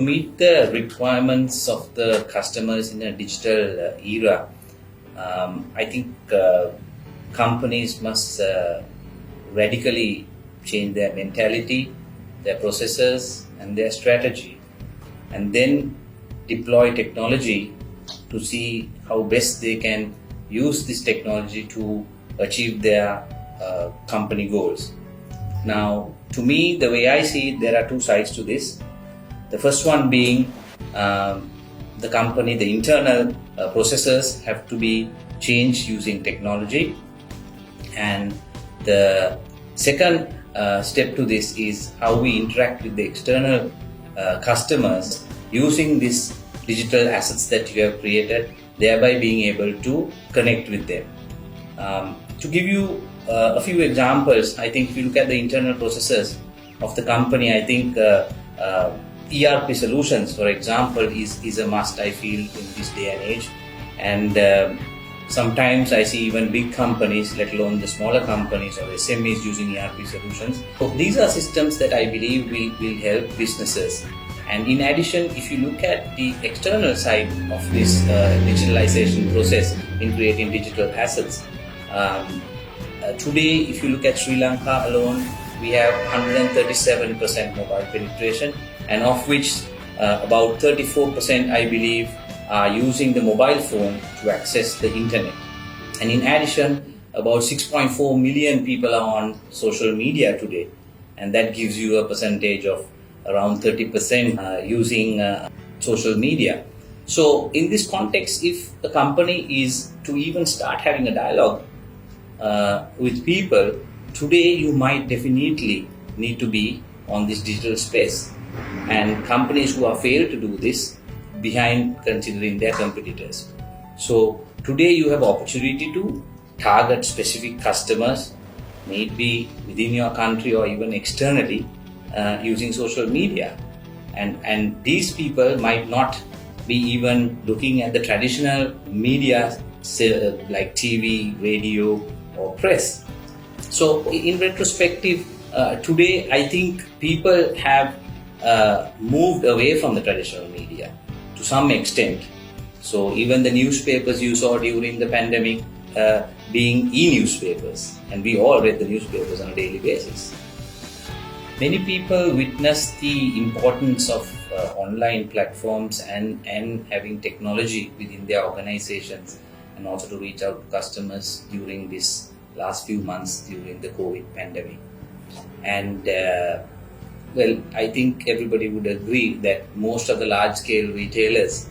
to meet the requirements of the customers in a digital era, I think companies must radically change their mentality, their processes, and their strategy, and then deploy technology to see how best they can use this technology to achieve their company goals. Now, to me, the way I see it, there are two sides to this. The first one being the company, the internal processes have to be changed using technology. And the second step to this is how we interact with the external customers using these digital assets that you have created, thereby being able to connect with them. To give you a few examples, I think if you look at the internal processes of the company, I think ERP solutions, for example, is a must, I feel, in this day and age. And sometimes I see even big companies, let alone the smaller companies or SMEs, using ERP solutions. So these are systems that I believe will help businesses. And in addition, if you look at the external side of this digitalization process in creating digital assets, today, if you look at Sri Lanka alone, we have 137% mobile penetration, and of which about 34%, I believe, are using the mobile phone to access the internet. And in addition, about 6.4 million people are on social media today, and that gives you a percentage of around 30% using social media. So in this context, if the company is to even start having a dialogue with people, today you might definitely need to be on this digital space. And companies who have failed to do this behind considering their competitors. So today you have opportunity to target specific customers, may it be within your country or even externally, using social media. And these people might not be even looking at the traditional media like TV, radio, or press. So in retrospective, today I think people have moved away from the traditional media to some extent. So even the newspapers you saw during the pandemic being e-newspapers, and we all read the newspapers on a daily basis. Many people witness the importance of online platforms and having technology within their organizations, and also to reach out to customers during this last few months during the COVID pandemic. And well, I think everybody would agree that most of the large-scale retailers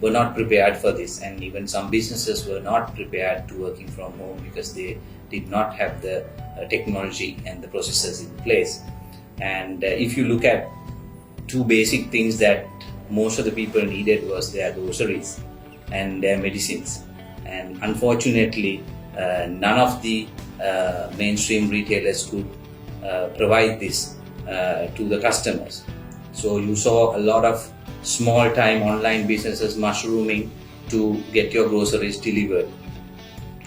were not prepared for this, and even some businesses were not prepared to working from home because they did not have the technology and the processes in place. And if you look at two basic things that most of the people needed was their groceries and their medicines. And unfortunately, none of the mainstream retailers could provide this to the customers. So you saw a lot of small-time online businesses mushrooming to get your groceries delivered.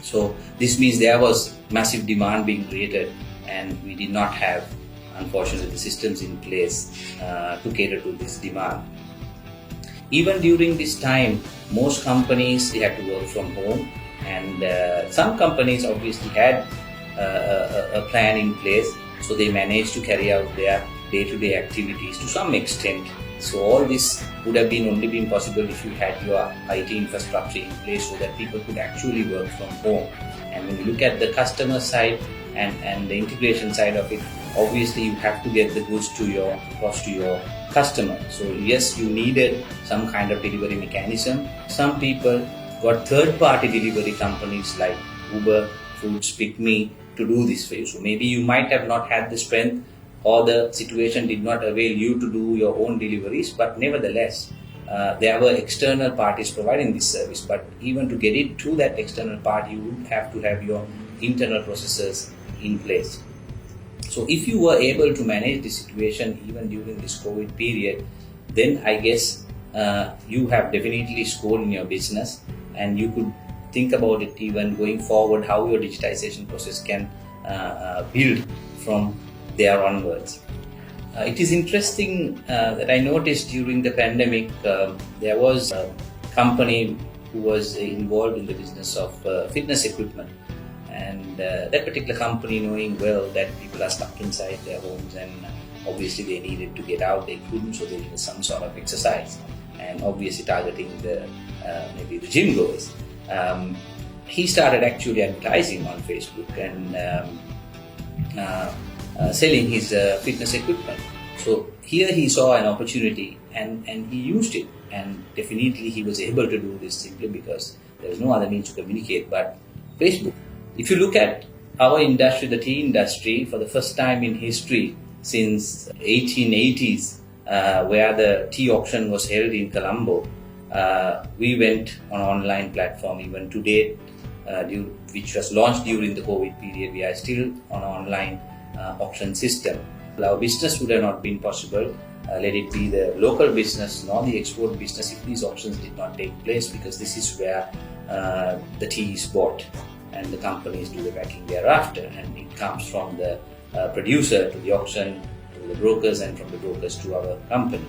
So this means there was massive demand being created, and we did not have, unfortunately, the systems in place to cater to this demand. Even during this time, most companies, they had to work from home, and some companies obviously had a plan in place, so they managed to carry out their day-to-day activities to some extent. So all this would have only been possible if you had your IT infrastructure in place so that people could actually work from home. And when you look at the customer side and the integration side of it, obviously you have to get the goods across to your customer. So yes, you needed some kind of delivery mechanism. Some people got third-party delivery companies like Uber, Foods, PickMe to do this for you. So maybe you might have not had the strength, or the situation did not avail you to do your own deliveries, but nevertheless, there were external parties providing this service. But even to get it to that external party, you would have to have your internal processes in place. So if you were able to manage the situation even during this COVID period, then I guess you have definitely scored in your business, and you could think about it even going forward, how your digitization process can build from there onwards. It is interesting that I noticed during the pandemic there was a company who was involved in the business of fitness equipment, and that particular company, knowing well that people are stuck inside their homes and obviously they needed to get out, they couldn't, so they needed some sort of exercise, and obviously targeting the maybe the gym goers. He started actually advertising on Facebook and selling his fitness equipment. So here he saw an opportunity and he used it, and definitely he was able to do this simply because there was no other means to communicate but Facebook. If you look at our industry, the tea industry, for the first time in history since 1880s, where the tea auction was held in Colombo, we went on an online platform even to date, which was launched during the COVID period. We are still on an online auction system. Our business would have not been possible, let it be the local business nor the export business, if these auctions did not take place, because this is where the tea is bought and the companies do the packing thereafter, and it comes from the producer to the auction to the brokers, and from the brokers to our company,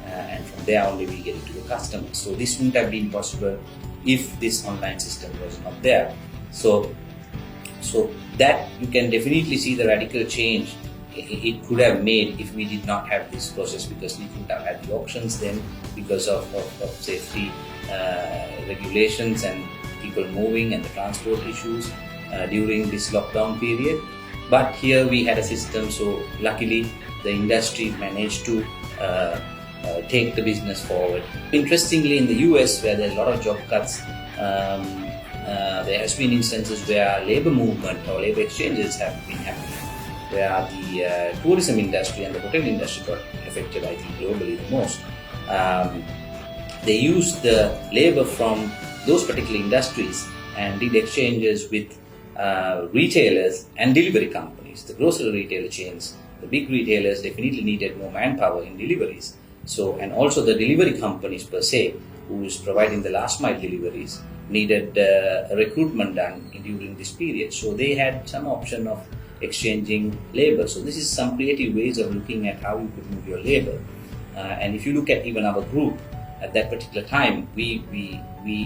and from there only we get it to the customers. So this wouldn't have been possible if this online system was not there. So that you can definitely see the radical change it could have made if we did not have this process, because we couldn't have had the auctions then because of safety regulations and people moving and the transport issues during this lockdown period. But here we had a system, so luckily the industry managed to take the business forward. Interestingly, in the US, where there are a lot of job cuts, there has been instances where labor movement or labor exchanges have been happening, where the tourism industry and the hotel industry got affected, I think, globally the most. They used the labor from those particular industries and did exchanges with retailers and delivery companies. The grocery retailer chains, the big retailers definitely needed more manpower in deliveries. So, and also the delivery companies per se, who is providing the last mile deliveries, needed a recruitment done during this period. So they had some option of exchanging labor. So this is some creative ways of looking at how you could move your labor. And if you look at even our group, at that particular time, we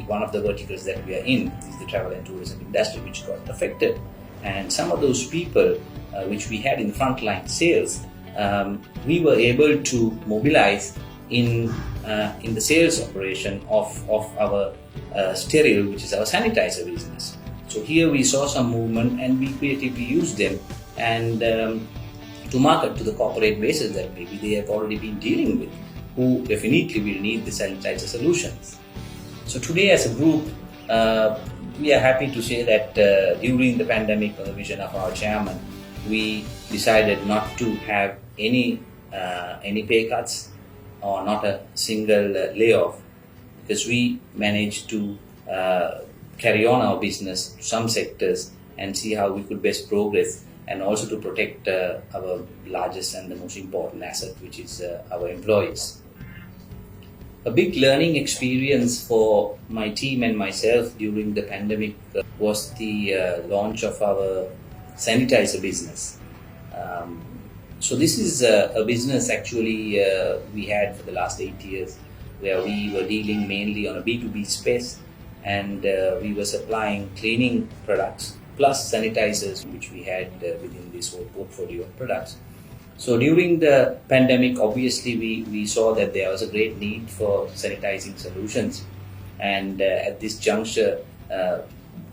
one of the verticals that we are in is the travel and tourism industry, which got affected. And some of those people which we had in frontline sales, we were able to mobilize in the sales operation of our sterile, which is our sanitizer business. So here we saw some movement and we creatively used them and to market to the corporate bases that maybe they have already been dealing with, who definitely will need the sanitizer solutions. So today as a group, we are happy to say that during the pandemic, on the vision of our chairman, we decided not to have any pay cuts or not a single layoff, because we managed to carry on our business to some sectors and see how we could best progress, and also to protect our largest and the most important asset, which is our employees. A big learning experience for my team and myself during the pandemic was the launch of our sanitizer business. So this is a business actually we had for the last 8 years, where we were dealing mainly on a B2B space, and we were supplying cleaning products plus sanitizers, which we had within this whole portfolio of products. So during the pandemic, obviously we saw that there was a great need for sanitizing solutions, and at this juncture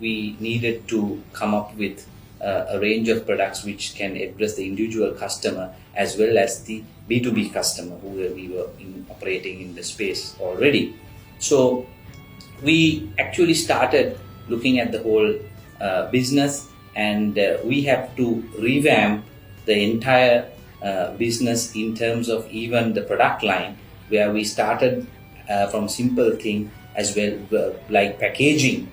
we needed to come up with a range of products which can address the individual customer as well as the B2B customer who we were operating in the space already. So we actually started looking at the whole business, and we have to revamp the entire business in terms of even the product line, where we started from simple thing as well, like packaging,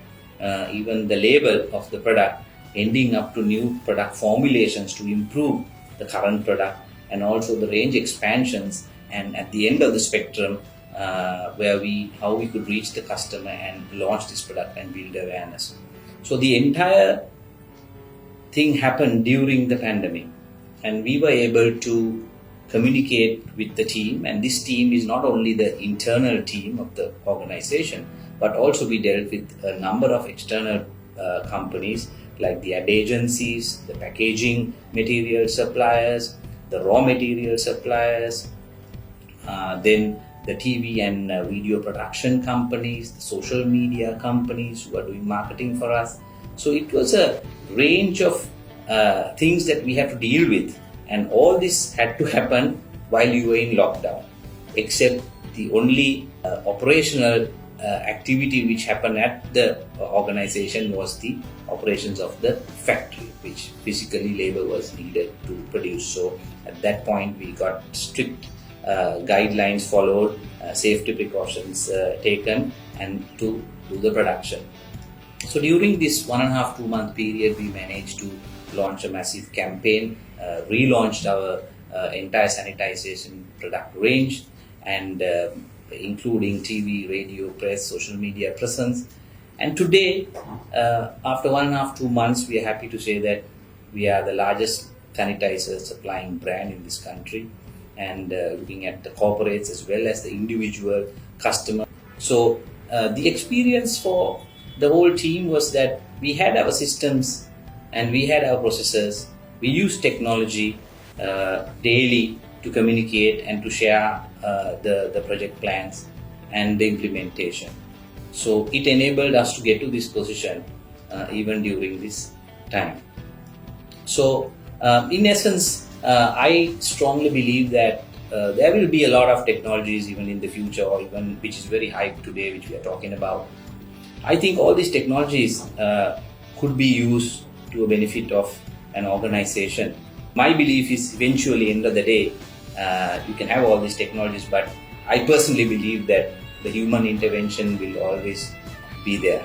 even the label of the product, ending up to new product formulations to improve the current product, and also the range expansions, and at the end of the spectrum, how we could reach the customer and launch this product and build awareness. So the entire thing happened during the pandemic, and we were able to communicate with the team, and this team is not only the internal team of the organization, but also we dealt with a number of external companies like the ad agencies, the packaging material suppliers, the raw material suppliers, then the TV and video production companies, the social media companies who are doing marketing for us. So it was a range of things that we have to deal with, and all this had to happen while you were in lockdown, except the only operational activity which happened at the organization was the operations of the factory, which physically labor was needed to produce. So at that point we got strict guidelines followed, safety precautions taken, and to do the production. So during this 1.5-2 month period, we managed to launch a massive campaign, relaunched our entire sanitization product range, and including TV, radio, press, social media presence. And today, after 1.5-2 months, we are happy to say that we are the largest sanitizer supplying brand in this country, and looking at the corporates as well as the individual customer. So the experience for the whole team was that we had our systems and we had our processes. We used technology daily to communicate and to share the project plans and the implementation. So it enabled us to get to this position even during this time. So in essence, I strongly believe that there will be a lot of technologies even in the future, or even which is very hyped today, which we are talking about. I think all these technologies could be used to a benefit of an organization. My belief is eventually, end of the day, you can have all these technologies, but I personally believe that the human intervention will always be there.